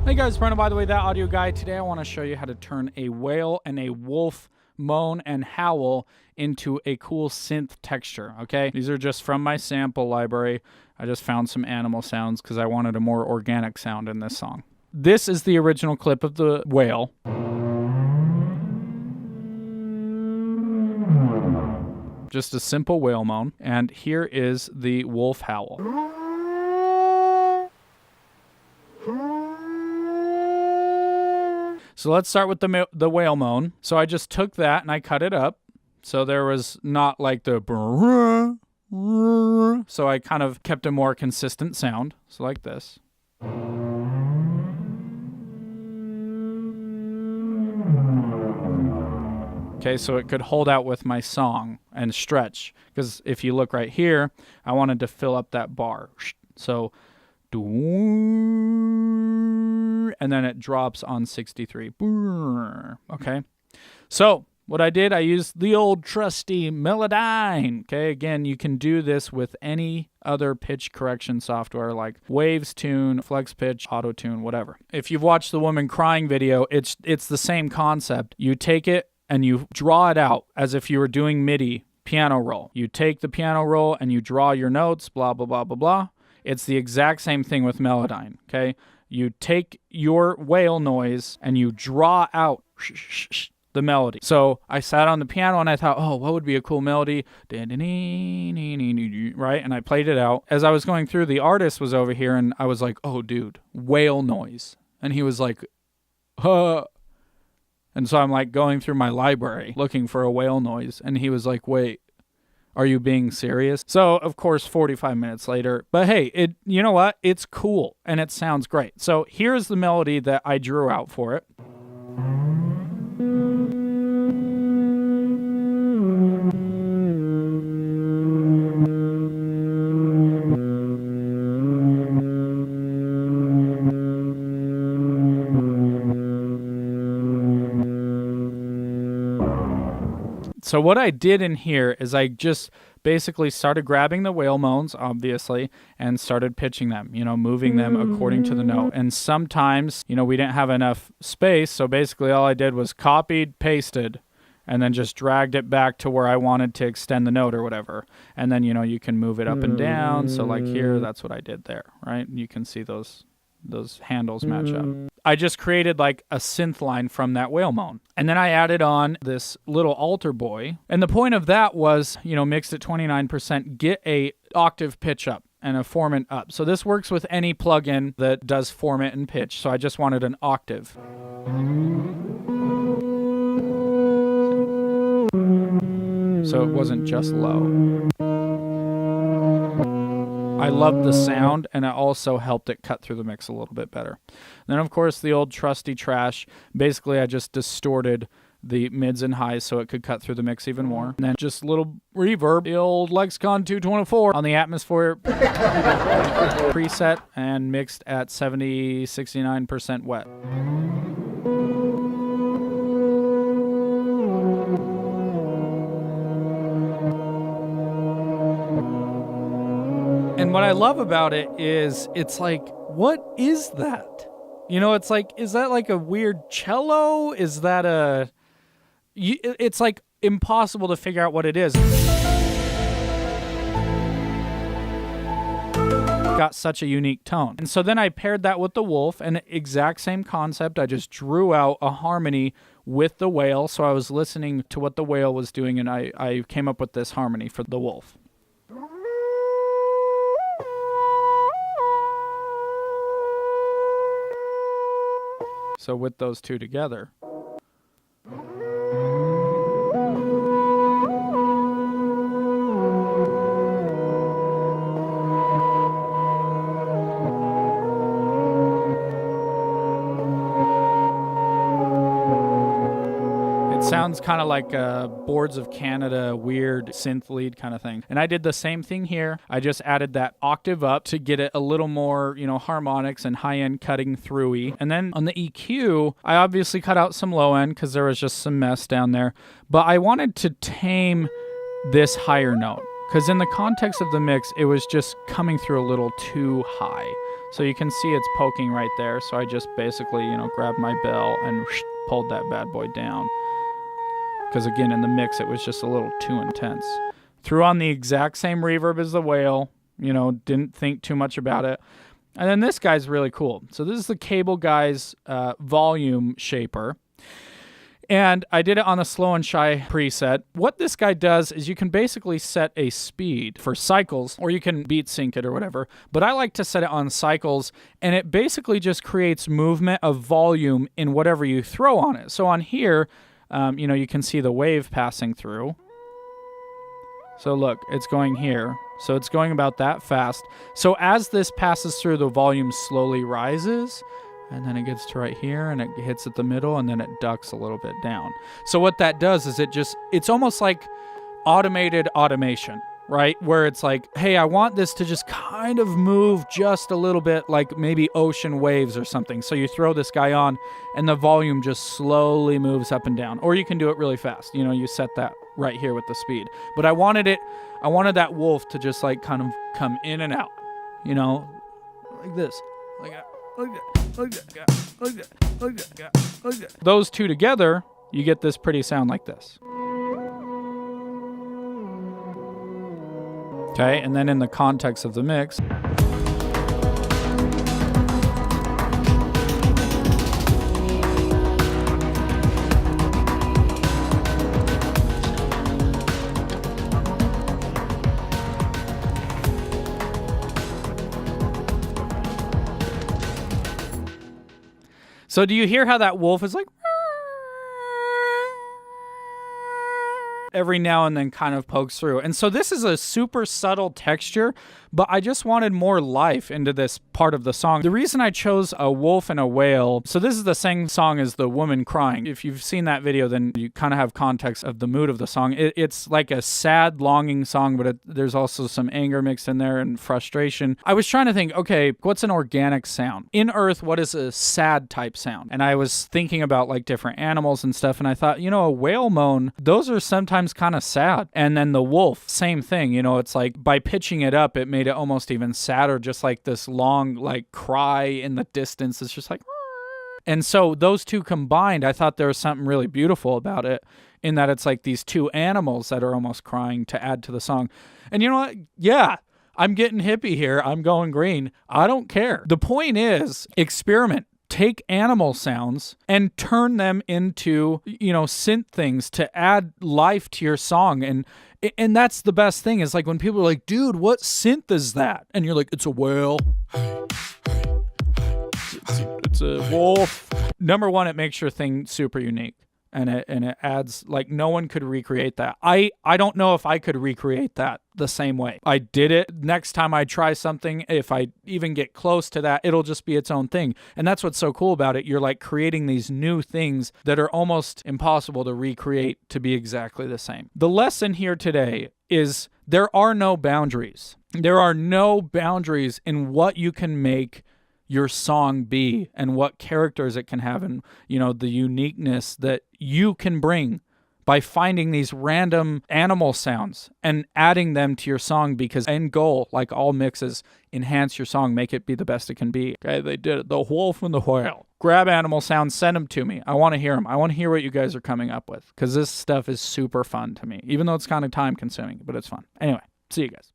Hey guys, Brenden, by the way, that audio guy. Today I want to show you how to turn a whale and a wolf moan and howl into a cool synth texture, okay? These are just from my sample library. I just found some animal sounds because I wanted a more organic sound in this song. This is the original clip of the whale. Just a simple whale moan. And here is the wolf howl. So let's start with the whale moan. So I just took that and I cut it up. So there was not like the so I kind of kept a more consistent sound. So like this. Okay, so it could hold out with my song and stretch. Because if you look right here, I wanted to fill up that bar. So, and then it drops on 63. Okay, so what I did, I used the old trusty Melodyne. Okay, again, you can do this with any other pitch correction software like Waves Tune, Flex Pitch, Auto Tune, whatever. If you've watched the woman crying video, it's the same concept. You take it and you draw it out as if you were doing MIDI piano roll. You take the piano roll and you draw your notes, blah, blah, blah, blah, blah. It's the exact same thing with Melodyne, okay? You take your whale noise and you draw out the melody. So I sat on the piano and I thought, oh, what would be a cool melody? Right? And I played it out. As I was going through, the artist was over here and I was like, oh, dude, whale noise. And he was like, huh. And so I'm like going through my library looking for a whale noise. And he was like, wait, are you being serious? So, of course, 45 minutes later. But hey, you know what? It's cool and it sounds great. So here's the melody that I drew out for it. So what I did in here is I just basically started grabbing the whale moans, obviously, and started pitching them, moving them according to the note. And sometimes, we didn't have enough space, so basically all I did was copied, pasted, and then just dragged it back to where I wanted to extend the note or whatever. And then, you can move it up and down. So like here, that's what I did there, right? You can see those handles match up. I just created like a synth line from that whale moan. And then I added on this little altar boy. And the point of that was, mixed at 29%, get a octave pitch up and a formant up. So this works with any plugin that does formant and pitch. So I just wanted an octave. So it wasn't just low. I loved the sound, and it also helped it cut through the mix a little bit better. Then, of course, the old trusty trash. Basically, I just distorted the mids and highs so it could cut through the mix even more. And then just a little reverb, the old Lexicon 224 on the Atmosphere preset and mixed at 69% wet. And what I love about it is it's like, what is that? It's like, is that like a weird cello? Is that it's like impossible to figure out what it is. Got such a unique tone. And so then I paired that with the wolf, and exact same concept. I just drew out a harmony with the whale. So I was listening to what the whale was doing, and I came up with this harmony for the wolf. So with those two together. Sounds kind of like Boards of Canada, weird synth lead kind of thing. And I did the same thing here. I just added that octave up to get it a little more, harmonics and high-end cutting through-y. And then on the EQ, I obviously cut out some low-end because there was just some mess down there. But I wanted to tame this higher note. because in the context of the mix, it was just coming through a little too high. So you can see it's poking right there. So I just basically, grabbed my bell and pulled that bad boy down. Because again, in the mix, it was just a little too intense. Threw on the exact same reverb as the whale, didn't think too much about it. And then this guy's really cool. So this is the Cable Guy's volume shaper. And I did it on the slow and shy preset. What this guy does is you can basically set a speed for cycles, or you can beat sync it or whatever. But I like to set it on cycles, and it basically just creates movement of volume in whatever you throw on it. So on here, you can see the wave passing through. So look, it's going here. So it's going about that fast. So as this passes through, the volume slowly rises. And then it gets to right here, and it hits at the middle, and then it ducks a little bit down. So what that does is it's almost like automated automation, right? Where it's like, hey, I want this to just kind of move just a little bit like maybe ocean waves or something. So you throw this guy on, and the volume just slowly moves up and down. Or you can do it really fast. You set that right here with the speed. But I wanted that wolf to just like kind of come in and out, like this, like that. Those two together, you get this pretty sound like this. Okay, and then in the context of the mix, so do you hear how that wolf is like every now and then kind of pokes through? And so this is a super subtle texture, but I just wanted more life into this part of the song. The reason I chose a wolf and a whale, so this is the same song as the woman crying. If you've seen that video, then you kind of have context of the mood of the song. It's like a sad, longing song, but there's also some anger mixed in there and frustration. I was trying to think, okay, what's an organic sound? In Earth, what is a sad type sound? And I was thinking about like different animals and stuff, and I thought, a whale moan, those are sometimes kind of sad. And then the wolf, same thing. It's like by pitching it up, it made it almost even sadder, just like this long like cry in the distance. It's just like, and so those two combined, I thought there was something really beautiful about it, in that it's like these two animals that are almost crying to add to the song. And you know what? Yeah, I'm getting hippie here. I'm going green. I don't care. The point is, experiment. Take animal sounds and turn them into, synth things to add life to your song. And that's the best thing, is like when people are like, dude, what synth is that? And you're like, it's a whale. It's a wolf. Number one, it makes your thing super unique. And it adds, like, no one could recreate that. I don't know if I could recreate that the same way. I did it. Next time I try something, if I even get close to that, it'll just be its own thing. And that's what's so cool about it. You're like creating these new things that are almost impossible to recreate to be exactly the same. The lesson here today is there are no boundaries. There are no boundaries in what you can make your song be and what characters it can have, and the uniqueness that you can bring by finding these random animal sounds and adding them to your song, because end goal, like all mixes, enhance your song, make it be the best it can be. Okay, they did it. The wolf and the whale. Grab animal sounds, send them to me. I want to hear them. I want to hear what you guys are coming up with, because this stuff is super fun to me, even though it's kind of time consuming, but it's fun. Anyway, see you guys.